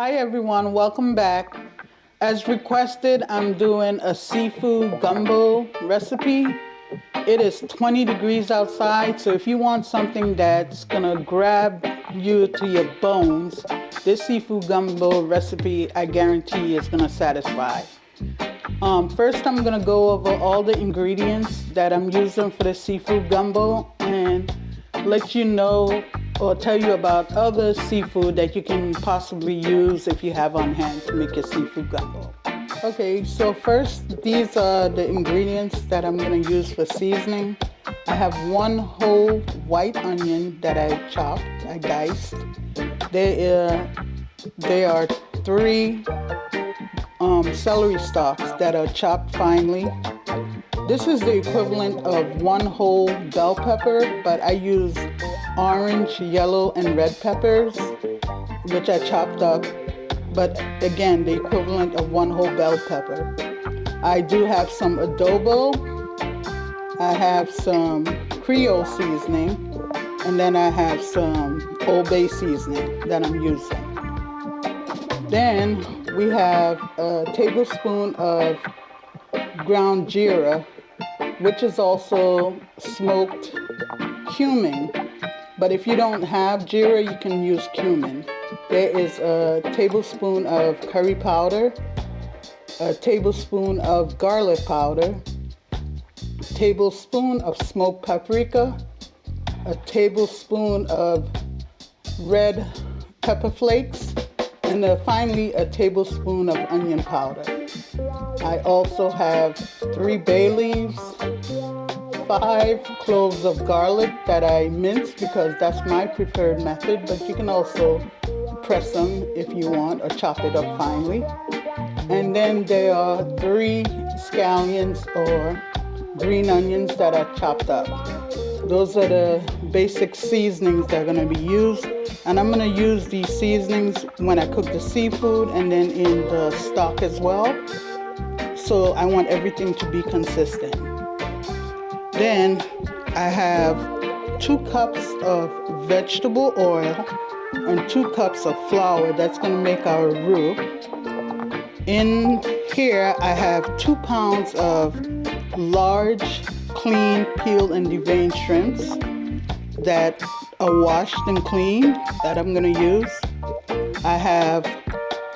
Hi everyone, welcome back. As requested, I'm doing a seafood gumbo recipe. It is 20 degrees outside, so if you want something that's gonna grab you to your bones, this seafood gumbo recipe, I guarantee, is gonna satisfy. First, I'm gonna go over all the ingredients that I'm using for the seafood gumbo and let you know or tell you about other seafood that you can possibly use if you have on hand to make your seafood gumbo. Okay, so first, these are the ingredients that I'm going to use for seasoning. I have one whole white onion that I chopped, I diced. There are three celery stalks that are chopped finely. This is the equivalent of one whole bell pepper, but I use orange, yellow, and red peppers, which I chopped up. But again, the equivalent of one whole bell pepper. I do have some adobo. I have some Creole seasoning, and then I have some Old Bay seasoning that I'm using. Then we have a tablespoon of Ground Gera, which is also smoked cumin. But if you don't have Gera, you can use cumin. There is a tablespoon of curry powder, a tablespoon of garlic powder, a tablespoon of smoked paprika, a tablespoon of red pepper flakes, and finally a tablespoon of onion powder. I also have 3 bay leaves, 5 cloves of garlic that I minced because that's my preferred method, but you can also press them if you want or chop it up finely. And then there are 3 scallions or green onions that are chopped up. Those are the basic seasonings that are going to be used. And I'm going to use these seasonings when I cook the seafood and then in the stock as well. So I want everything to be consistent. Then I have 2 cups of vegetable oil and 2 cups of flour. That's going to make our roux. In here I have 2 pounds of large, clean, peeled and deveined shrimps that are washed and cleaned that I'm going to use. I have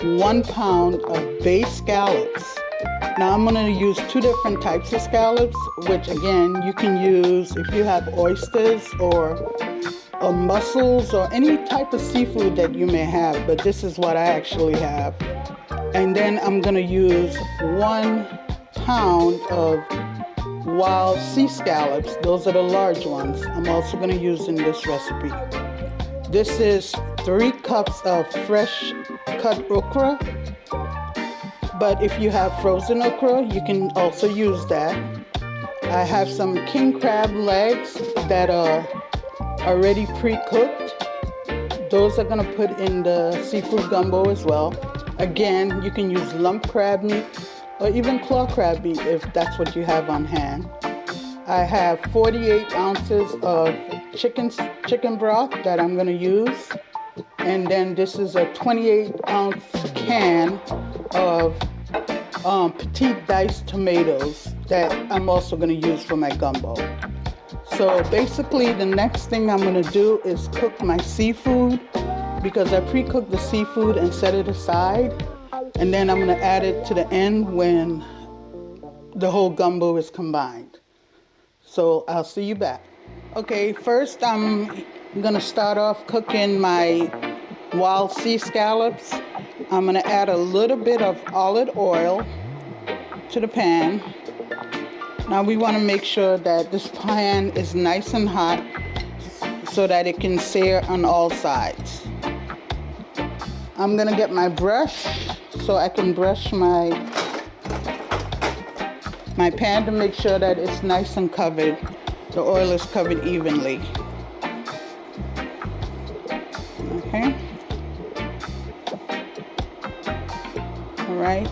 1 pound of Bay Scallops. Now I'm going to use 2 different types of scallops, which again you can use if you have oysters or mussels or any type of seafood that you may have, but this is what I actually have. And then I'm going to use 1 pound of Wild Sea Scallops. Those are the large ones. I'm also going to use in this recipe. This is 3 cups of fresh cut okra. But if you have frozen okra, you can also use that. I have some king crab legs that are already pre-cooked. Those are going to put in the seafood gumbo as well. Again, you can use lump crab meat or even claw crab meat if that's what you have on hand. I have 48 ounces of chicken broth that I'm going to use. And then this is a 28-ounce can of petite diced tomatoes that I'm also going to use for my gumbo. So basically the next thing I'm going to do is cook my seafood because I pre-cooked the seafood and set it aside. And then I'm going to add it to the end when the whole gumbo is combined. So I'll see you back. Okay, first I'm going to start off cooking my Wild Sea Scallops. I'm going to add a little bit of olive oil to the pan. Now we want to make sure that this pan is nice and hot so that it can sear on all sides. I'm going to get my brush so I can brush my pan to make sure that it's nice and covered. The oil is covered evenly. Okay. All right.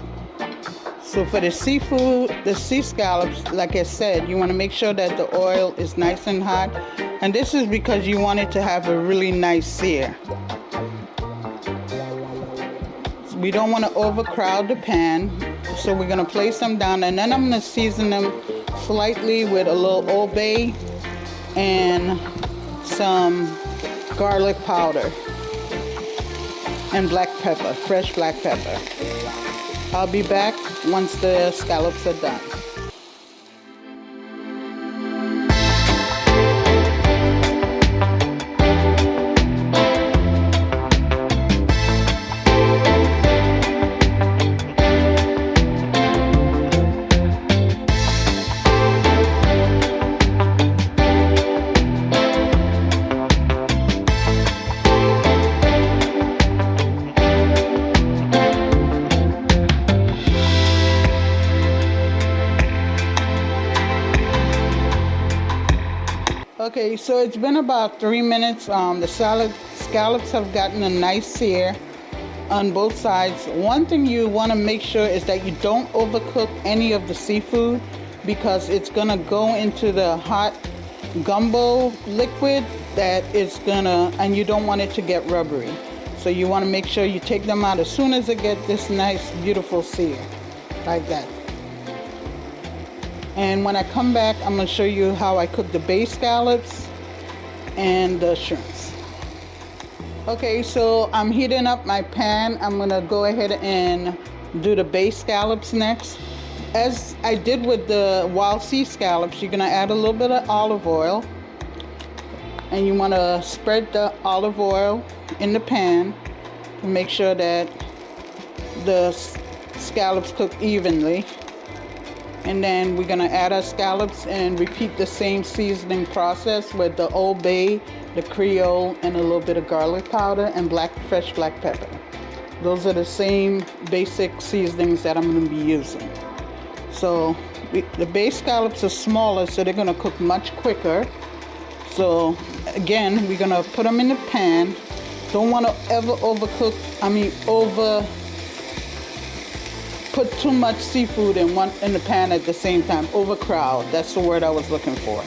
So for the seafood, the sea scallops, like I said, you want to make sure that the oil is nice and hot. And this is because you want it to have a really nice sear. we don't want to overcrowd the pan. So we're going to place them down, and then I'm going to season them slightly with a little Old Bay and some garlic powder and black pepper, fresh black pepper. I'll be back once the scallops are done. Okay, so it's been about 3 minutes. The scallops have gotten a nice sear on both sides. One thing you want to make sure is that you don't overcook any of the seafood, because it's gonna go into the hot gumbo liquid that is gonna, and you don't want it to get rubbery. So you want to make sure you take them out as soon as they get this nice beautiful sear, like that. And when I come back, I'm going to show you how I cook the bay scallops and the shrimps. Okay, so I'm heating up my pan. I'm going to go ahead and do the bay scallops next. As I did with the wild sea scallops, you're going to add a little bit of olive oil. And you want to spread the olive oil in the pan to make sure that the scallops cook evenly. And then we're gonna add our scallops and repeat the same seasoning process with the Old Bay, the Creole, and a little bit of garlic powder and fresh black pepper. Those are the same basic seasonings that I'm gonna be using. So the Bay scallops are smaller, so they're gonna cook much quicker. So again, we're gonna put them in the pan. Don't wanna ever put too much seafood in the pan at the same time. Overcrowd, that's the word I was looking for.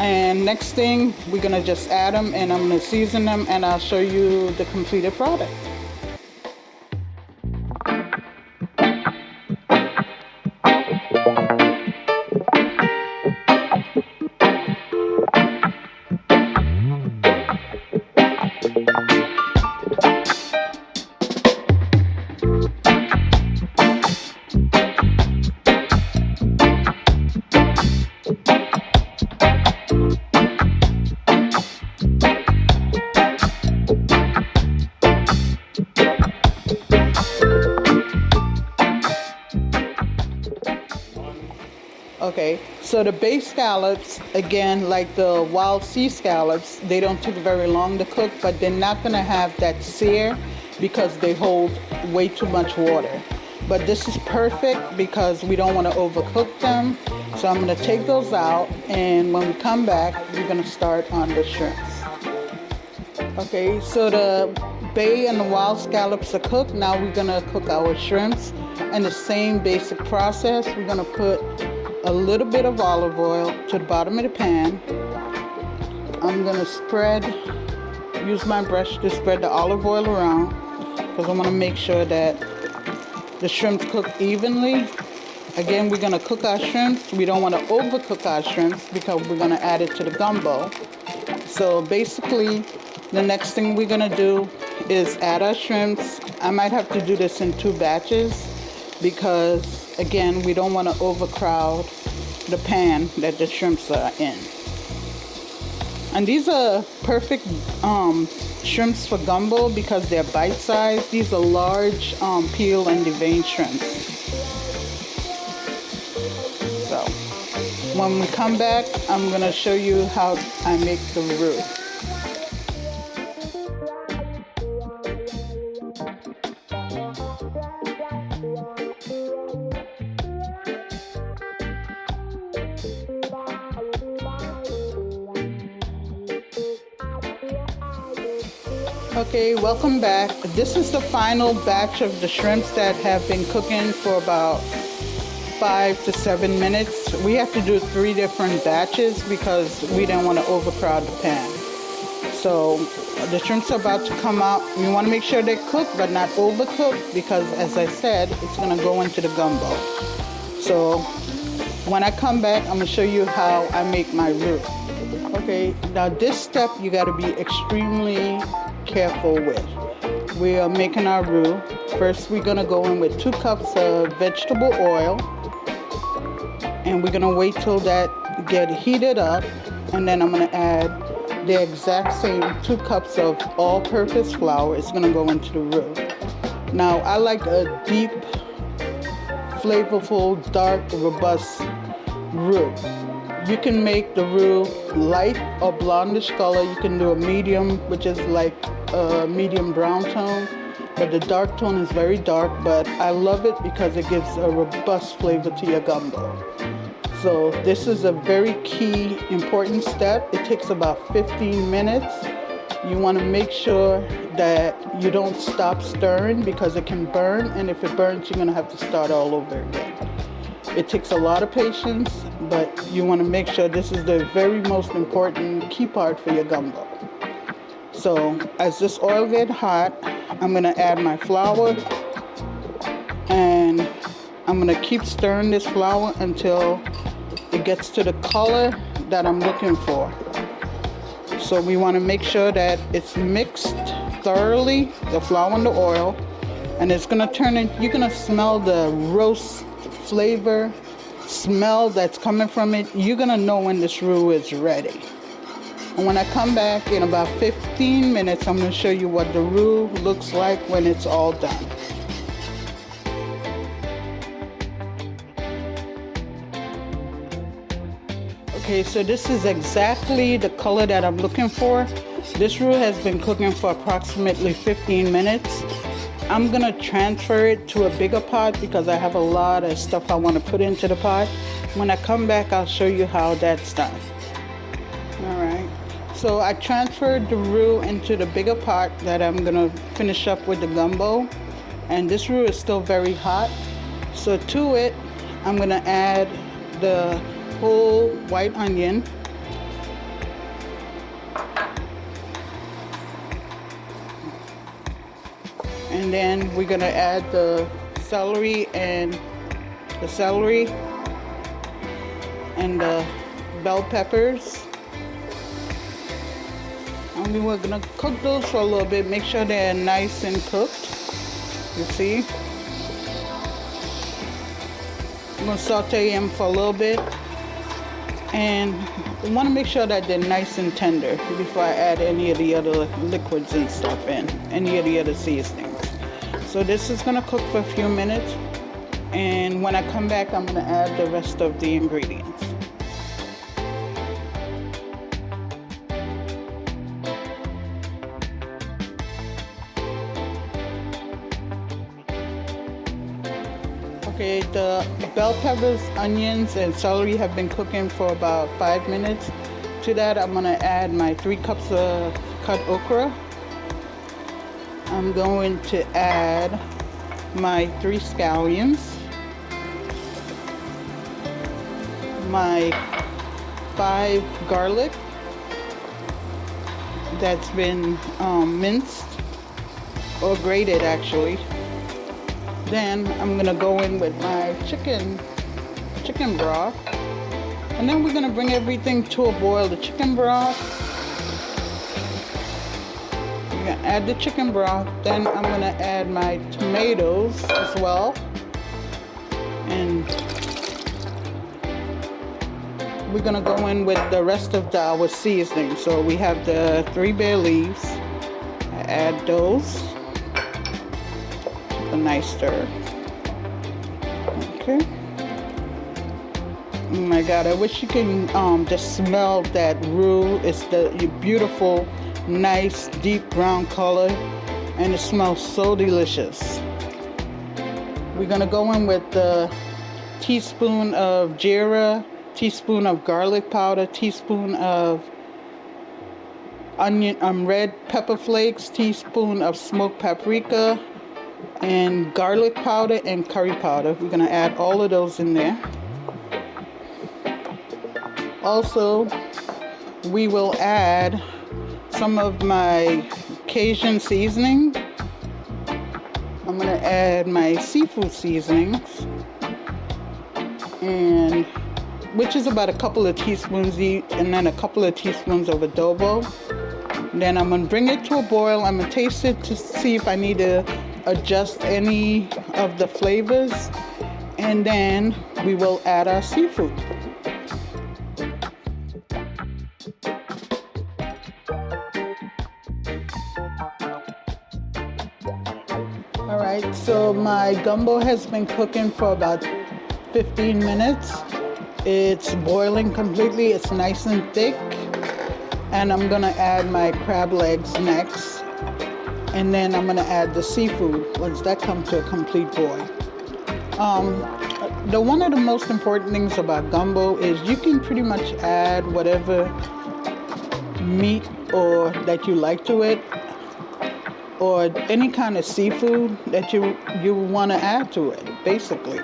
And next thing, we're gonna just add them, and I'm gonna season them, and I'll show you the completed product. Okay, so the bay scallops, again, like the wild sea scallops, they don't take very long to cook, but they're not gonna have that sear because they hold way too much water. But this is perfect because we don't want to overcook them. So I'm gonna take those out, and when we come back, we're gonna start on the shrimps. Okay, so the bay and the wild scallops are cooked. Now we're gonna cook our shrimps, and the same basic process. We're gonna put a little bit of olive oil to the bottom of the pan. I'm gonna use my brush to spread the olive oil around, because I want to make sure that the shrimps cook evenly. Again, we're gonna cook our shrimps. We don't want to overcook our shrimps because we're gonna add it to the gumbo. So basically, the next thing we're gonna do is add our shrimps. I might have to do this in 2 batches because, again, we don't want to overcrowd the pan that the shrimps are in. And these are perfect shrimps for gumbo because they're bite-sized. These are large peel and deveined shrimps. So when we come back, I'm going to show you how I make the roux. Okay, welcome back. This is the final batch of the shrimps that have been cooking for about 5 to 7 minutes. We have to do 3 different batches because we don't want to overcrowd the pan. So the shrimps are about to come out. You want to make sure they're cooked but not overcooked, because as I said, it's going to go into the gumbo. So when I come back, I'm going to show you how I make my roux. Okay, now this step you got to be extremely careful with. We are making our roux. First, we're going to go in with 2 cups of vegetable oil, and we're going to wait till that get heated up, and then I'm going to add the exact same 2 cups of all-purpose flour. It's going to go into the roux. Now, I like a deep, flavorful, dark, robust roux. You can make the roux light or blondish color. You can do a medium, which is like a medium brown tone. But the dark tone is very dark, but I love it because it gives a robust flavor to your gumbo. So this is a very key, important step. It takes about 15 minutes. You want to make sure that you don't stop stirring because it can burn, and if it burns, you're going to have to start all over again. It takes a lot of patience, but you want to make sure this is the very most important key part for your gumbo. So as this oil gets hot, I'm going to add my flour, and I'm going to keep stirring this flour until it gets to the color that I'm looking for. So we want to make sure that it's mixed thoroughly, the flour and the oil, and it's going to turn in, you're going to smell the roast flavor, smell that's coming from it. You're going to know when this roux is ready. And when I come back in about 15 minutes, I'm going to show you what the roux looks like when it's all done. Okay, so this is exactly the color that I'm looking for. This roux has been cooking for approximately 15 minutes. I'm gonna transfer it to a bigger pot because I have a lot of stuff I want to put into the pot. When I come back, I'll show you how that's done. All right, so I transferred the roux into the bigger pot that I'm gonna finish up with the gumbo. And this roux is still very hot. So to it, I'm gonna add the whole white onion, and then we're gonna add the celery and the bell peppers, and we're gonna cook those for a little bit. Make sure they're nice and cooked. You see, I'm gonna saute them for a little bit. And I want to make sure that they're nice and tender before I add any of the other liquids and stuff in, any of the other seasonings. So this is going to cook for a few minutes, and when I come back, I'm going to add the rest of the ingredients. Okay, the bell peppers, onions, and celery have been cooking for about 5 minutes. To that, I'm going to add my 3 cups of cut okra. I'm going to add my 3 scallions, my 5 garlic that's been minced or grated actually. Then I'm gonna go in with my chicken broth, and then we're gonna bring everything to a boil. The chicken broth, we're gonna add the chicken broth, then I'm gonna add my tomatoes as well, and we're gonna go in with the rest of our seasoning. So we have the 3 bay leaves. I add those. A nice stir. Okay. Oh my God, I wish you can just smell that roux. It's the beautiful, nice, deep brown color, and it smells so delicious. We're gonna go in with the teaspoon of Gera, teaspoon of garlic powder, teaspoon of red pepper flakes, teaspoon of smoked paprika, and garlic powder and curry powder. We're gonna add all of those in there. Also, we will add some of my Cajun seasoning. I'm gonna add my seafood seasonings, and which is about a couple of teaspoons each, and then a couple of teaspoons of adobo. Then I'm gonna bring it to a boil. I'm gonna taste it to see if I need to adjust any of the flavors, and then we will add our seafood. All right, so my gumbo has been cooking for about 15 minutes. It's boiling completely, it's nice and thick. And I'm gonna add my crab legs next. And then I'm gonna add the seafood once that comes to a complete boil. One of the most important things about gumbo is you can pretty much add whatever meat or that you like to it, or any kind of seafood that you want to add to it, basically.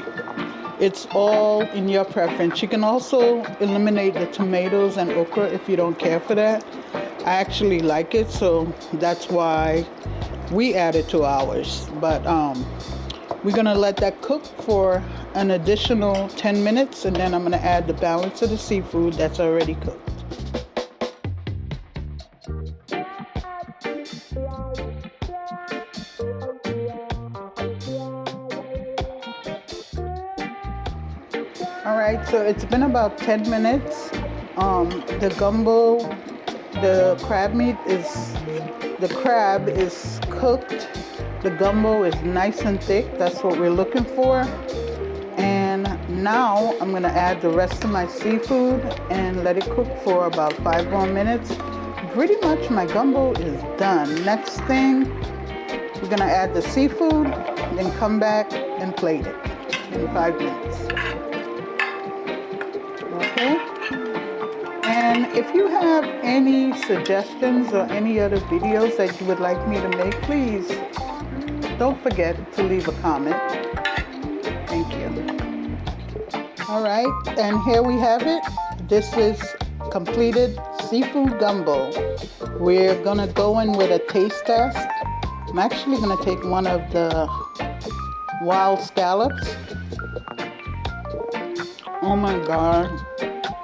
It's all in your preference. You can also eliminate the tomatoes and okra if you don't care for that. I actually like it, so that's why we added to ours. But we're gonna let that cook for an additional 10 minutes, and then I'm gonna add the balance of the seafood that's already cooked. All right, so it's been about 10 minutes. The gumbo, the crab is cooked. The gumbo is nice and thick. That's what we're looking for. And now I'm gonna add the rest of my seafood and let it cook for about 5 more minutes. Pretty much my gumbo is done. Next thing, we're gonna add the seafood, then come back and plate it in 5 minutes. Okay? And if you have any suggestions or any other videos that you would like me to make, please don't forget to leave a comment. Thank you. All right, and here we have it. This is completed seafood gumbo. We're gonna go in with a taste test. I'm actually gonna take one of the wild scallops. Oh my God,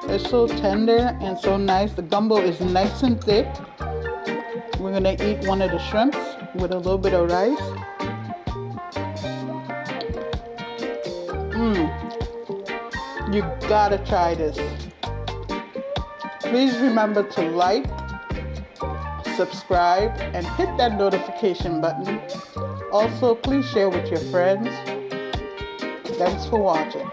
it's so tender and so nice. The gumbo is nice and thick. We're gonna eat one of the shrimps with a little bit of rice. You gotta try this. Please remember to like, subscribe, and hit that notification button. Also, please share with your friends. Thanks for watching.